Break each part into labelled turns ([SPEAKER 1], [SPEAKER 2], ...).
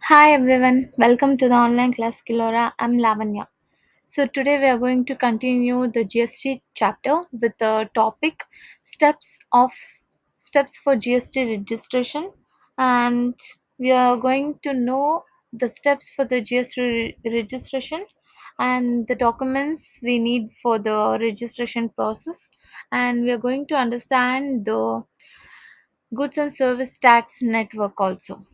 [SPEAKER 1] Hi everyone, welcome to the online class Kilora. I'm Lavanya. So today we are going to continue the GST chapter with the topic steps of steps for GST registration, and we are going to know the steps for the GST registration and the documents we need for the registration process, and we are going to understand the goods and service tax network also.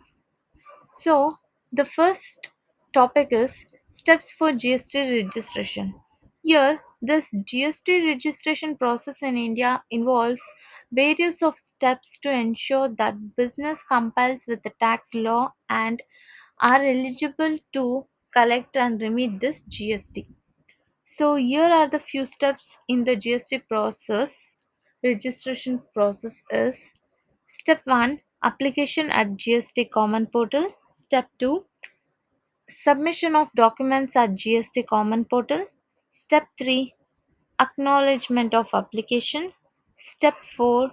[SPEAKER 1] So, the first topic is steps for GST registration. Here, this GST registration process in India involves various of steps to ensure that business complies with the tax law and are eligible to collect and remit this GST. So, here are the few steps in the GST process. Registration process is step 1, application at GST Common Portal. Step 2, submission of documents at GST Common Portal. Step 3, acknowledgement of application. Step 4,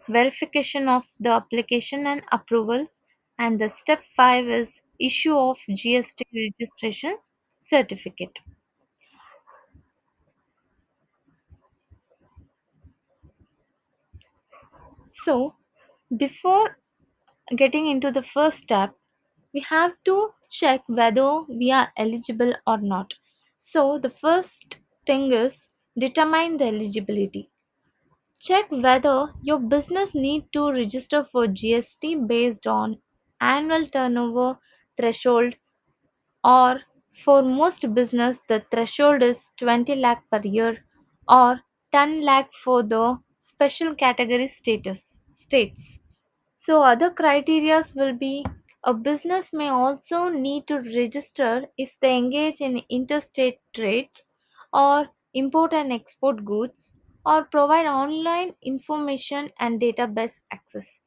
[SPEAKER 1] verification of the application and approval. And the step 5 is issue of GST registration certificate. So, before getting into the first step, we have to check whether we are eligible or not. So, the first thing is determine the eligibility. Check whether your business need to register for GST based on annual turnover threshold, or for most business the threshold is 20 lakh per year or 10 lakh for the special category states. So other criteria will be a business may also need to register if they engage in interstate trades or import and export goods or provide online information and database access.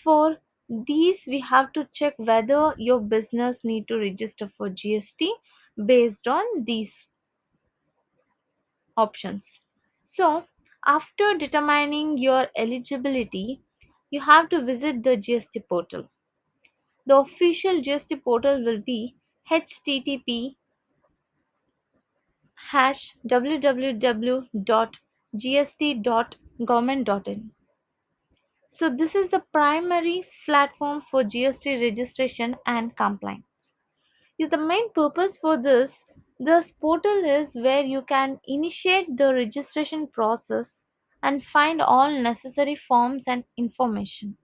[SPEAKER 1] For these we have to check whether your business need to register for GST based on these options. So, after determining your eligibility, you have to visit the GST portal. The official GST portal will be http www.gst.government.in. So this is the primary platform for GST registration and compliance. The main purpose for this portal is where you can initiate the registration process and find all necessary forms and information.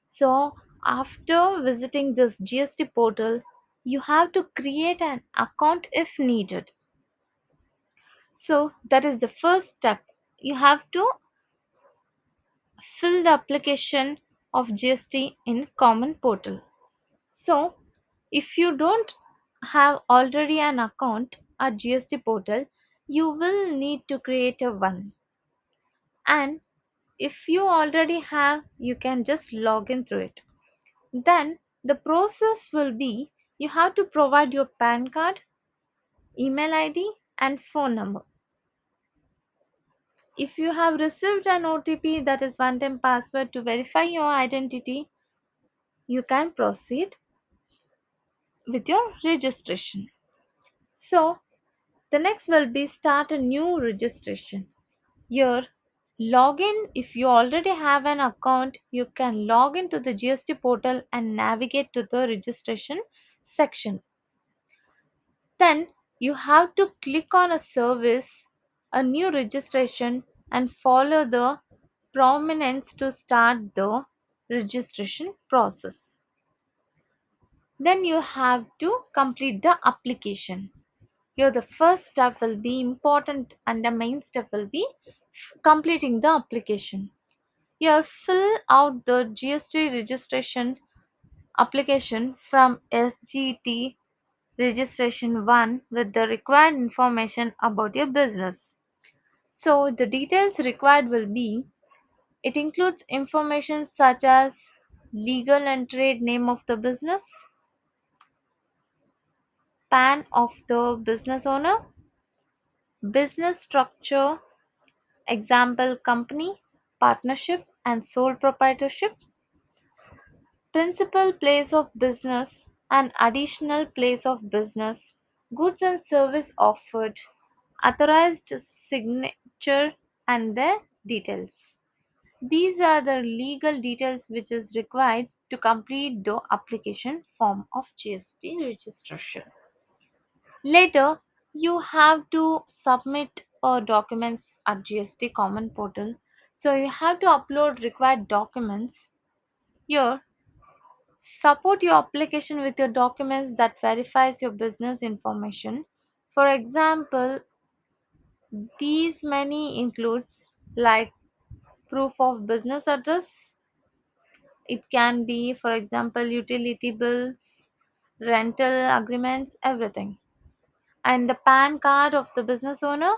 [SPEAKER 1] So, after visiting this GST portal, you have to create an account if needed. So, that is the first step. You have to fill the application of GST in common portal. So, if you don't have already an account at GST portal, you will need to create a one. And if you already have, you can just log in through it. Then the process will be you have to provide your PAN card, email ID, and phone number. If you have received an OTP, that is one time password, to verify your identity, you can proceed with your registration. So, the next will be start a new registration. Here, login. If you already have an account, you can log into the GST portal and navigate to the registration section. Then you have to click on a service, a new registration, and follow the prominence to start the registration process. Then you have to complete the application. Here the first step will be important and the main step will be completing the application. Here fill out the GST registration application from SGT registration 1 with the required information about your business. So the details required will be it includes information such as legal and trade name of the business, PAN of the business owner, business structure, example company, partnership and sole proprietorship, principal place of business, an additional place of business, goods and service offered, authorized signature and their details. These are the legal details which is required to complete the application form of GST registration. Later, you have to submit documents at GST Common Portal. So you have to upload required documents. Here, support your application with your documents that verifies your business information. For example, these many includes like proof of business address. It can be, for example, utility bills, rental agreements, everything. And the PAN card of the business owner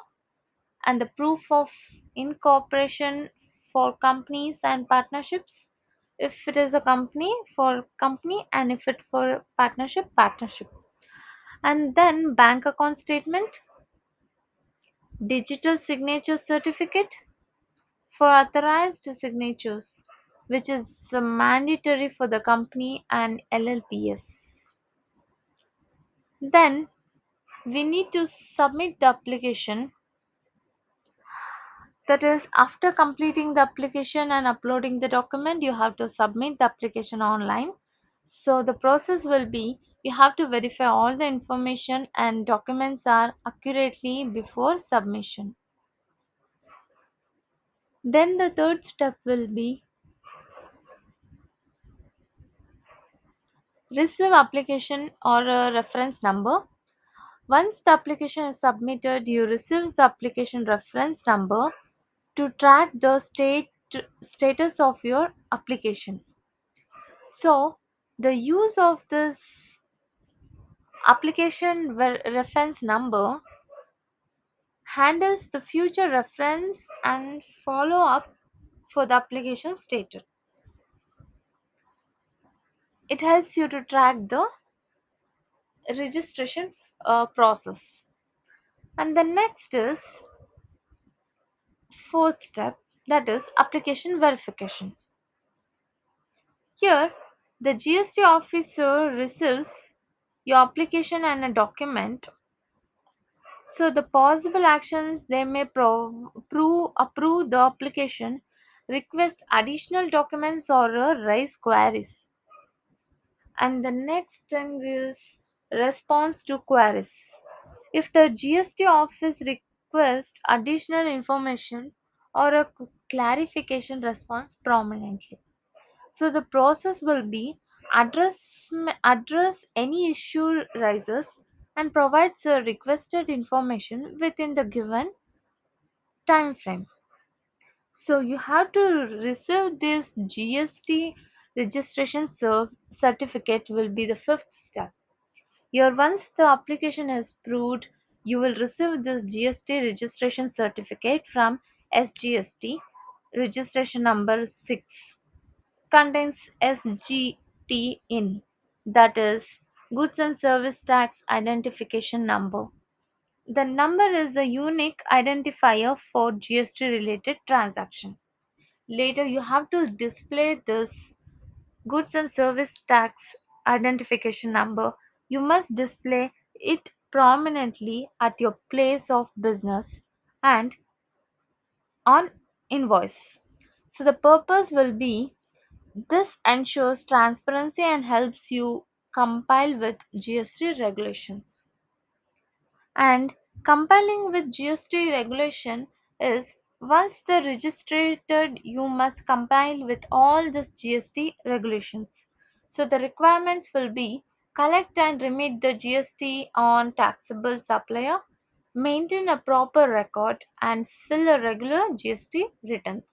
[SPEAKER 1] and the proof of incorporation for companies and partnerships. If it is a company, for company, and if it for partnership, partnership. And then bank account statement, digital signature certificate for authorized signatures, which is mandatory for the company and LLPS. Then we need to submit the application. That is, after completing the application and uploading the document, you have to submit the application online. So the process will be you have to verify all the information and documents are accurately before submission. Then the third step will be receive application or a reference number. Once the application is submitted, you receive the application reference number to track the status of your application. So the use of this application reference number handles the future reference and follow up for the application status. It helps you to track the registration process. And the next is fourth step, that is application verification. Here, the GST officer receives your application and a document. So the possible actions they may approve the application, request additional documents or raise queries. And the next thing is response to queries. If the GST office requests additional information or a clarification response prominently. So the process will be address any issue rises and provides a requested information within the given time frame. So you have to receive this GST registration certificate will be the fifth step. Here once the application is approved, you will receive this GST registration certificate from SGST registration number 6 contains SGT in, that is Goods and Service Tax Identification Number. The number is a unique identifier for GST related transaction. Later you have to display this Goods and Service Tax Identification Number. You must display it prominently at your place of business and on invoice. So the purpose will be this ensures transparency and helps you compile with GST regulations. And compiling with GST regulation is once the registered you must compile with all the GST regulations. So the requirements will be collect and remit the GST on taxable supplier, maintain a proper record and fill a regular GST returns.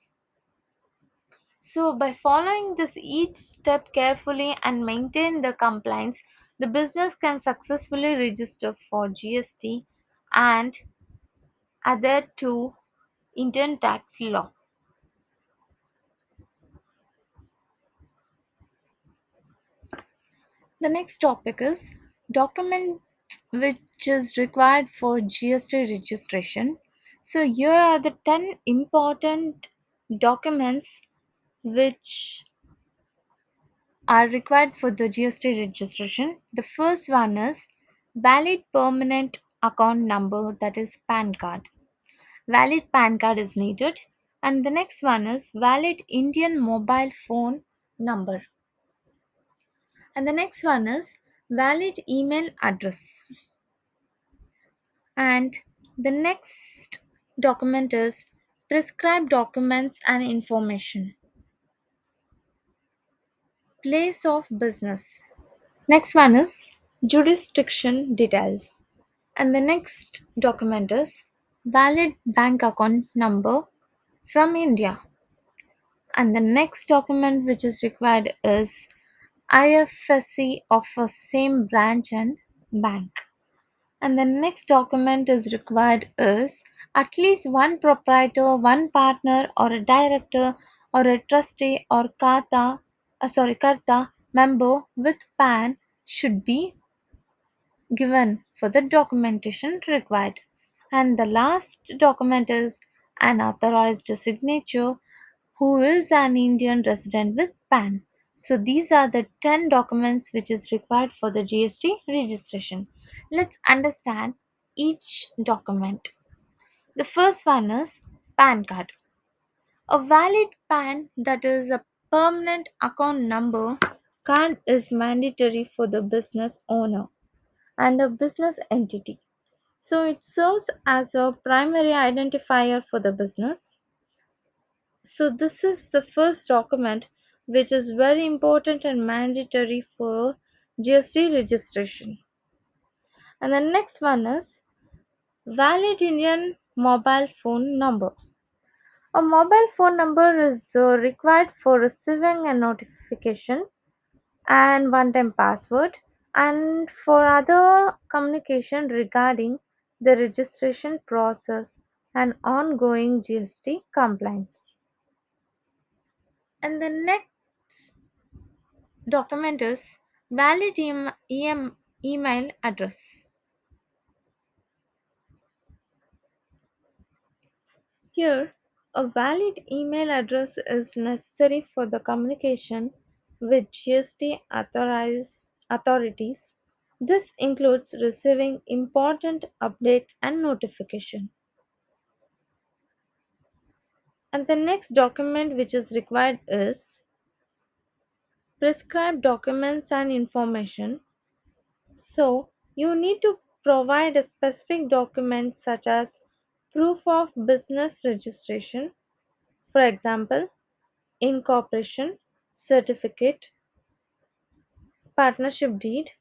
[SPEAKER 1] So, by following this each step carefully and maintain the compliance, the business can successfully register for GST and adhere to Indian tax law. The next topic is documents which is required for GST registration. So, here are the 10 important documents which are required for the GST registration. The first one is valid permanent account number, that is PAN card. Valid PAN card is needed. And the next one is valid Indian mobile phone number. And the next one is valid email address. And the next document is prescribed documents and information. Place of business. Next one is jurisdiction details. And the next document is valid bank account number from India. And the next document which is required is IFSC of a same branch and bank. And the next document is required is at least one proprietor, one partner, or a director, or a trustee, or karta member with PAN should be given for the documentation required. And the last document is an authorized signature who is an Indian resident with PAN. So these are the 10 documents which is required for the GST registration. Let's understand each document. The first one is PAN card. A valid PAN, that is a permanent account number card, is mandatory for the business owner and a business entity. So it serves as a primary identifier for the business. So this is the first document which is very important and mandatory for GST registration. And the next one is valid Indian mobile phone number. A mobile phone number is required for receiving a notification and one-time password and for other communication regarding the registration process and ongoing GST compliance. And the next document is valid email address. Here, a valid email address is necessary for the communication with GST authorities. This includes receiving important updates and notification. And the next document which is required is prescribed documents and information. So, you need to provide a specific document such as proof of business registration, for example, incorporation certificate, partnership deed,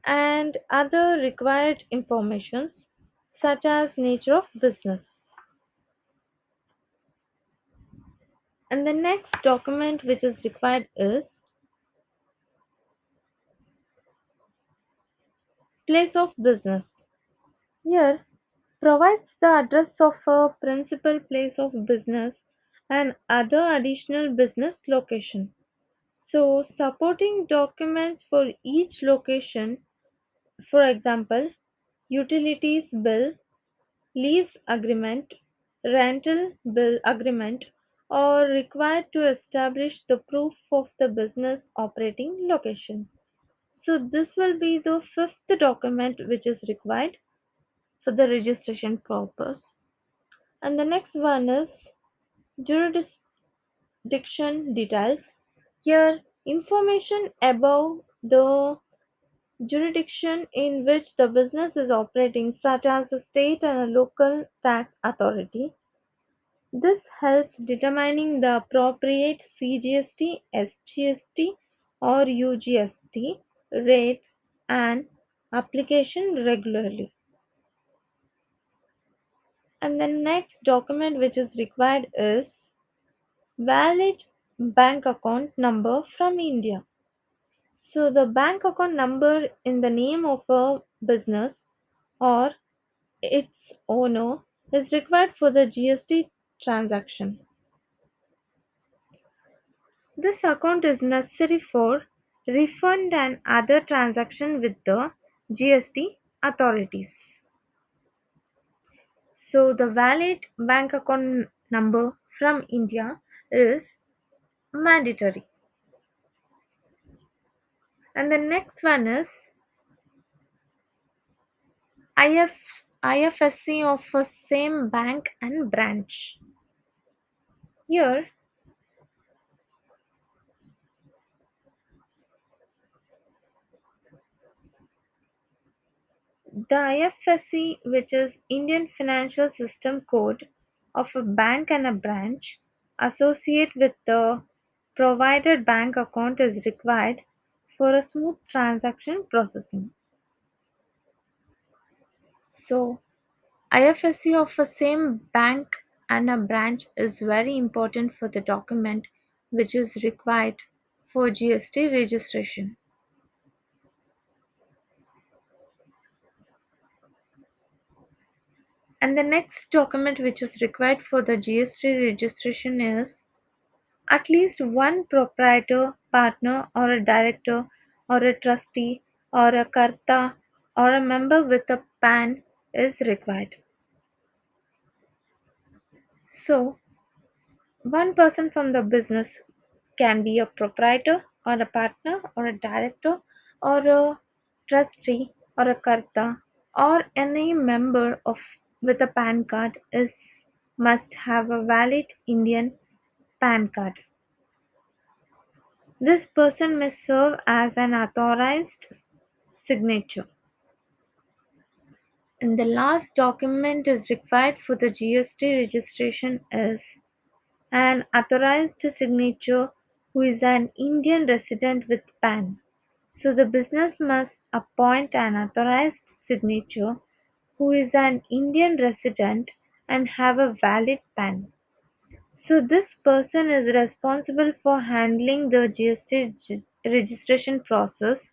[SPEAKER 1] and other required informations such as nature of business. And the next document which is required is place of business. Here provides the address of a principal place of business and other additional business location. So supporting documents for each location, for example, utilities bill, lease agreement, rental bill agreement, are required to establish the proof of the business operating location. So this will be the fifth document which is required for the registration purpose. And the next one is jurisdiction details. Here, information about the jurisdiction in which the business is operating, such as a state and a local tax authority. This helps determining the appropriate CGST, SGST, or UGST rates and application regularly. And the next document which is required is valid bank account number from India. So the bank account number in the name of a business or its owner is required for the GST transaction. This account is necessary for refund and other transaction with the GST authorities. So the valid bank account number from India is mandatory. And the next one is IF, IFSC of a same bank and branch. Here, the IFSC, which is Indian Financial System Code of a bank and a branch, associate with the provided bank account is required for a smooth transaction processing. So, IFSC of a same bank and a branch is very important for the document which is required for GST registration. And the next document which is required for the GST registration is at least one proprietor, partner, or a director, or a trustee, or a karta, or a member with a PAN is required. So, one person from the business can be a proprietor, or a partner, or a director, or a trustee, or a karta, or any member of with a PAN card is must have a valid Indian PAN card. This person may serve as an authorized signature. And the last document is required for the GST registration is an authorized signature who is an Indian resident with PAN. So the business must appoint an authorized signature who is an Indian resident and have a valid PAN. So this person is responsible for handling the GST registration process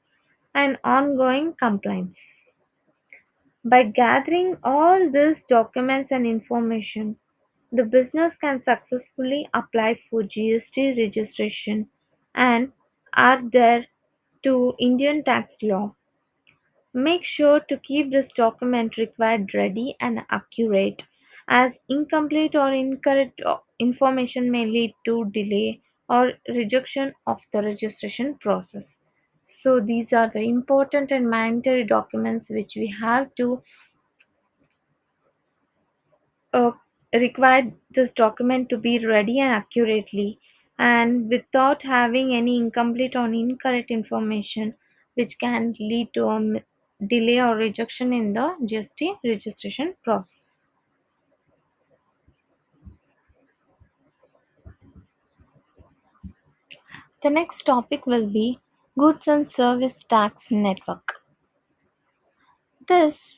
[SPEAKER 1] and ongoing compliance. By gathering all these documents and information, the business can successfully apply for GST registration and adhere to Indian tax law. Make sure to keep this document required ready and accurate, as incomplete or incorrect information may lead to delay or rejection of the registration process. So these are the important and mandatory documents which we have to uh, require this document to be ready and accurately and without having any incomplete or incorrect information which can lead to a delay or rejection in the GST registration process. The next topic will be Goods and Service Tax Network. This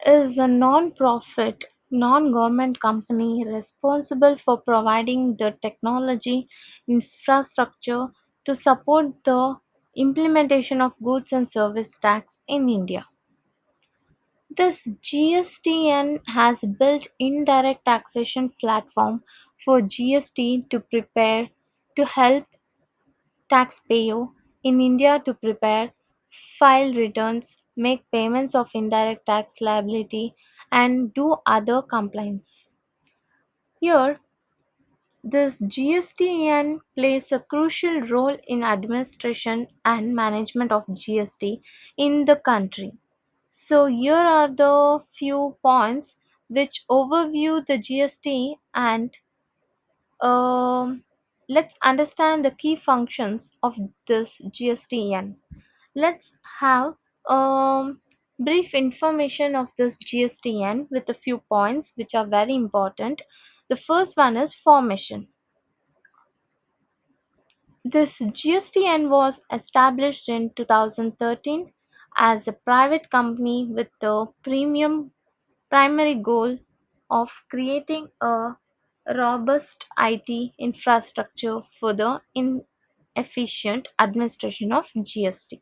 [SPEAKER 1] is a non-profit, non-government company responsible for providing the technology infrastructure to support the implementation of goods and service tax in India. This GSTN has built indirect taxation platform for GST to help taxpayer in India to prepare, file returns, make payments of indirect tax liability, and do other compliance. Here, this GSTN plays a crucial role in administration and management of GST in the country. So here are the few points which overview the GST and um, let's understand the key functions of this GSTN. Let's have brief information of this GSTN with a few points which are very important. The first one is formation. This GSTN was established in 2013 as a private company with the primary goal of creating a robust IT infrastructure for the efficient administration of GST.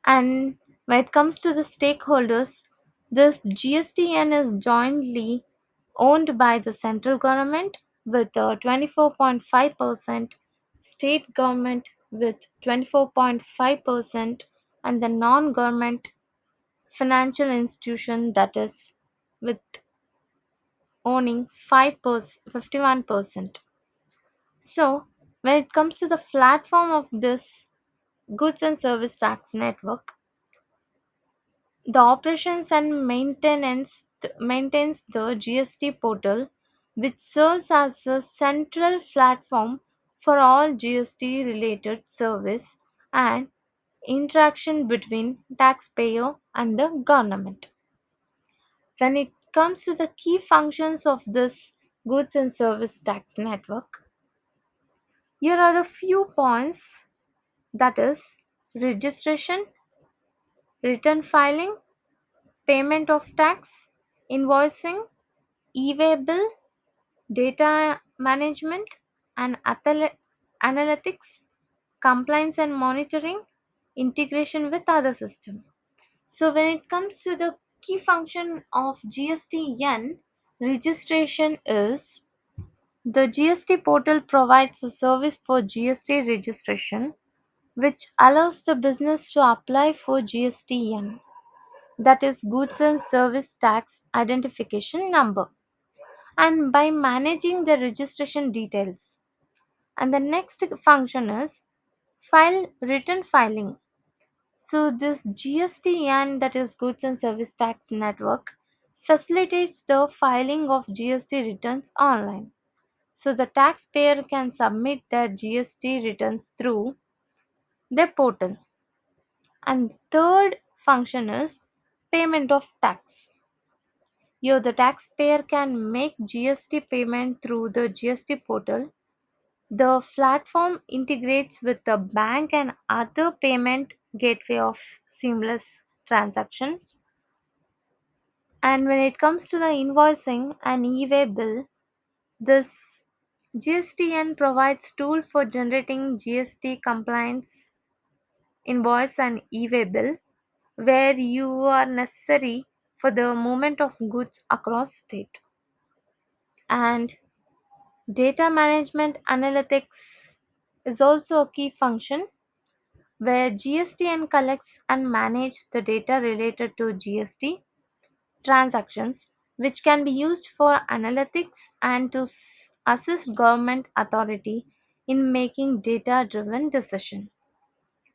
[SPEAKER 1] And when it comes to the stakeholders, this GSTN is jointly owned by the central government with 24.5%, state government with 24.5%, and the non-government financial institution that is with owning 51%. So when it comes to the platform of this Goods and Service Tax Network. The operations and maintains the GST portal, which serves as a central platform for all GST related service and interaction between taxpayer and the government. When it comes to the key functions of this goods and service tax network, here are the few points, that is registration, return filing, payment of tax, invoicing, e-way bill, data management and analytics, compliance and monitoring, integration with other systems. So when it comes to the key function of GSTN, registration is the GST portal provides a service for GST registration which allows the business to apply for GSTN, that is Goods and Service Tax Identification Number, and by managing the registration details. And the next function is file return filing. So this GSTN, that is Goods and Service Tax Network, facilitates the filing of GST returns online. So the taxpayer can submit their GST returns through their portal. And third function is payment of tax. Here the taxpayer can make GST payment through the GST portal. The platform integrates with the bank and other payment gateway of seamless transactions. And when it comes to the invoicing and e-way bill, this GSTN provides tool for generating GST compliance invoice and e-way bill where you are necessary for the movement of goods across state. And data management analytics is also a key function where GSTN collects and manage the data related to GST transactions, which can be used for analytics and to assist government authority in making data driven decisions.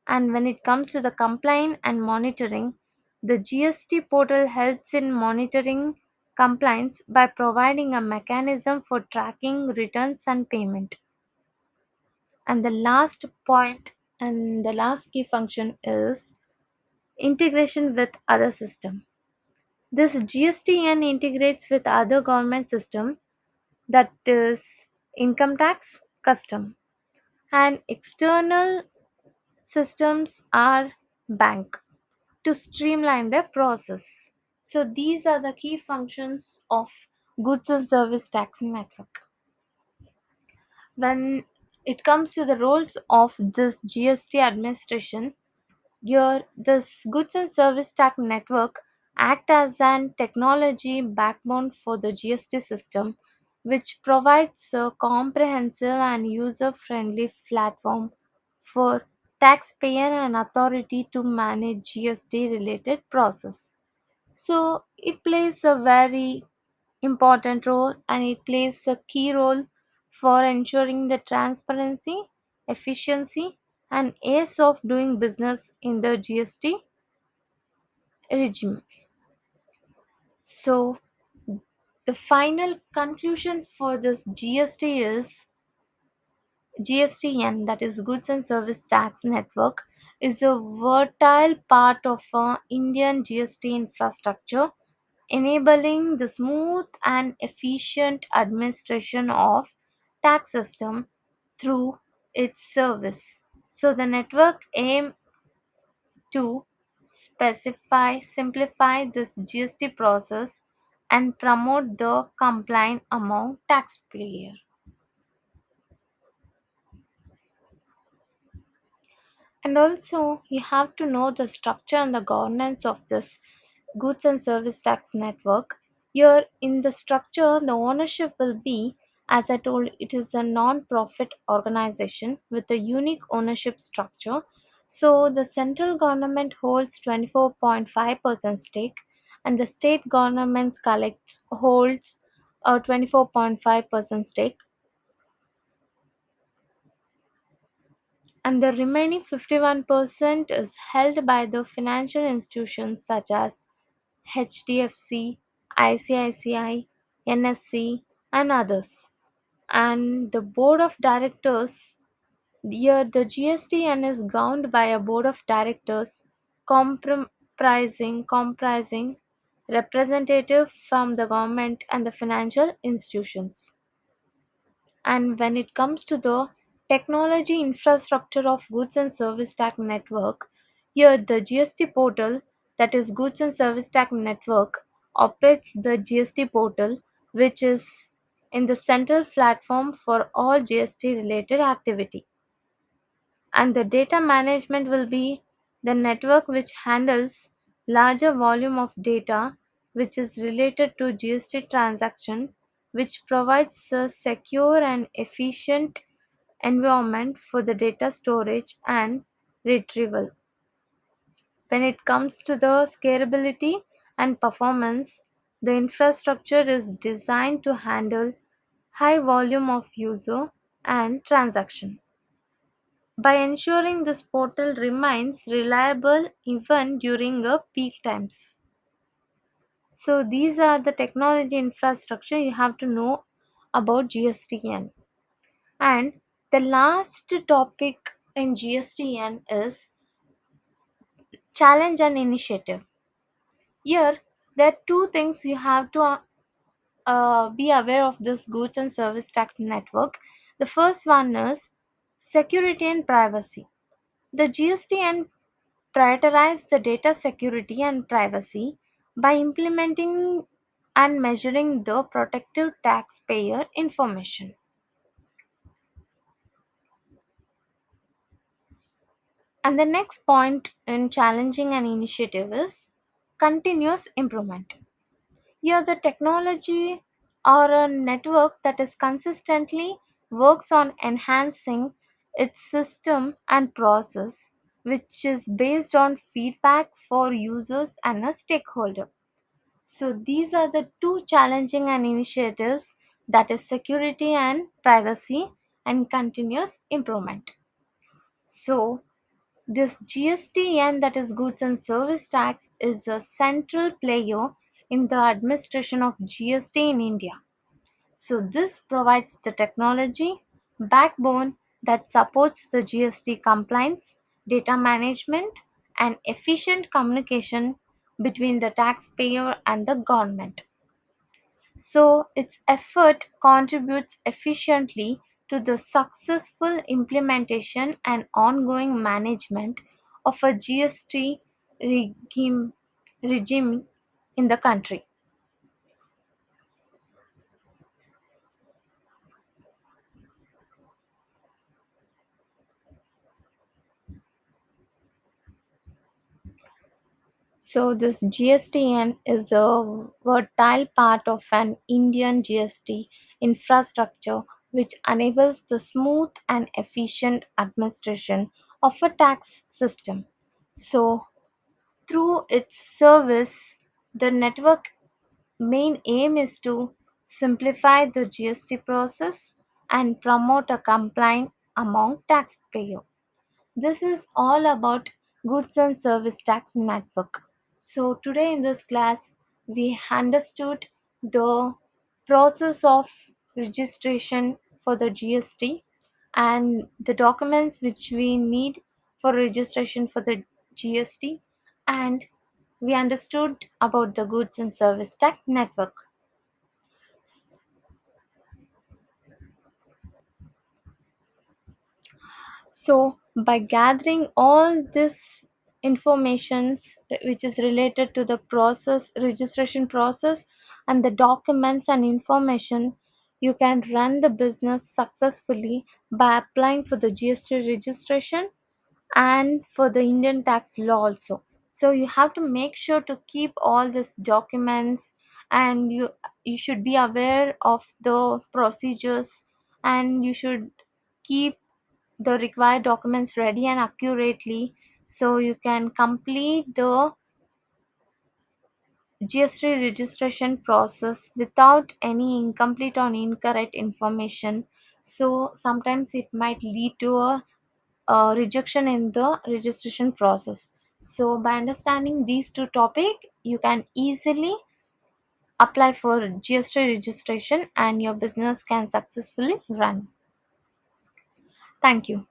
[SPEAKER 1] And when it comes to the compliance and monitoring, the GST portal helps in monitoring compliance by providing a mechanism for tracking returns and payment. And the last point and the last key function is integration with other system. This GSTN integrates with other government system, that is income tax, custom, and external systems are bank to streamline the process. So these are the key functions of goods and service tax network. When it comes to the roles of this GST administration, here this goods and service tax network act as an technology backbone for the GST system, which provides a comprehensive and user-friendly platform for taxpayer and authority to manage GST related process. So it plays a very important role and it plays a key role for ensuring the transparency, efficiency, and ease of doing business in the GST regime. So the final conclusion for this GST is GSTN, that is Goods and Service Tax Network, is a vital part of Indian GST infrastructure, enabling the smooth and efficient administration of tax system through its service. So the network aim to simplify this GST process and promote the compliance among taxpayers. And also, you have to know the structure and the governance of this goods and service tax network. Here, in the structure, the ownership will be, as I told, it is a non-profit organization with a unique ownership structure. So, the central government holds 24.5% stake, and the state governments holds a 24.5% stake. and the remaining 51% is held by the financial institutions such as HDFC, ICICI, NSC, and others. And the board of directors, here the GSTN is governed by a board of directors comprising representative from the government and the financial institutions. And when it comes to the technology infrastructure of Goods and Service Tax Network, here the GST portal, that is Goods and Service Tax Network, operates the GST portal, which is in the central platform for all GST related activity. And the data management will be the network which handles larger volume of data which is related to GST transaction, which provides a secure and efficient environment for the data storage and retrieval. When it comes to the scalability and performance, the infrastructure is designed to handle high volume of user and transaction by ensuring this portal remains reliable even during a peak times. So these are the technology infrastructure you have to know about GSTN. And the last topic in GSTN is challenge and initiative. Here there are two things you have to be aware of this goods and service tax network. The first one is security and privacy. The GSTN prioritize the data security and privacy by implementing and measuring the protective taxpayer information. And the next point in challenging an initiative is continuous improvement. Here, the technology or a network that is consistently works on enhancing its system and process, which is based on feedback for users and a stakeholder. So these are the two challenging and initiatives, that is security and privacy and continuous improvement. So this GSTN, that is goods and service tax, is a central player in the administration of GST in India. So this provides the technology backbone that supports the GST compliance, data management, and efficient communication between the taxpayer and the government. So its effort contributes efficiently to the successful implementation and ongoing management of a GST regime in the country. So this GSTN is a vital part of an Indian GST infrastructure which enables the smooth and efficient administration of a tax system. So through its service, the network main aim is to simplify the GST process and promote a compliance among taxpayers. This is all about goods and service tax network. So today in this class we understood the process of registration for the GST and the documents which we need for registration for the GST, and we understood about the goods and service tax network. So by gathering all this informations which is related to the process registration process and the documents and information, you can run the business successfully by applying for the GST registration and for the Indian tax law also. So you have to make sure to keep all these documents, and you should be aware of the procedures, and you should keep the required documents ready and accurately so you can complete the GST registration process without any incomplete or incorrect information. So sometimes it might lead to a rejection in the registration process. So by understanding these two topics, you can easily apply for GST registration and your business can successfully run. Thank you.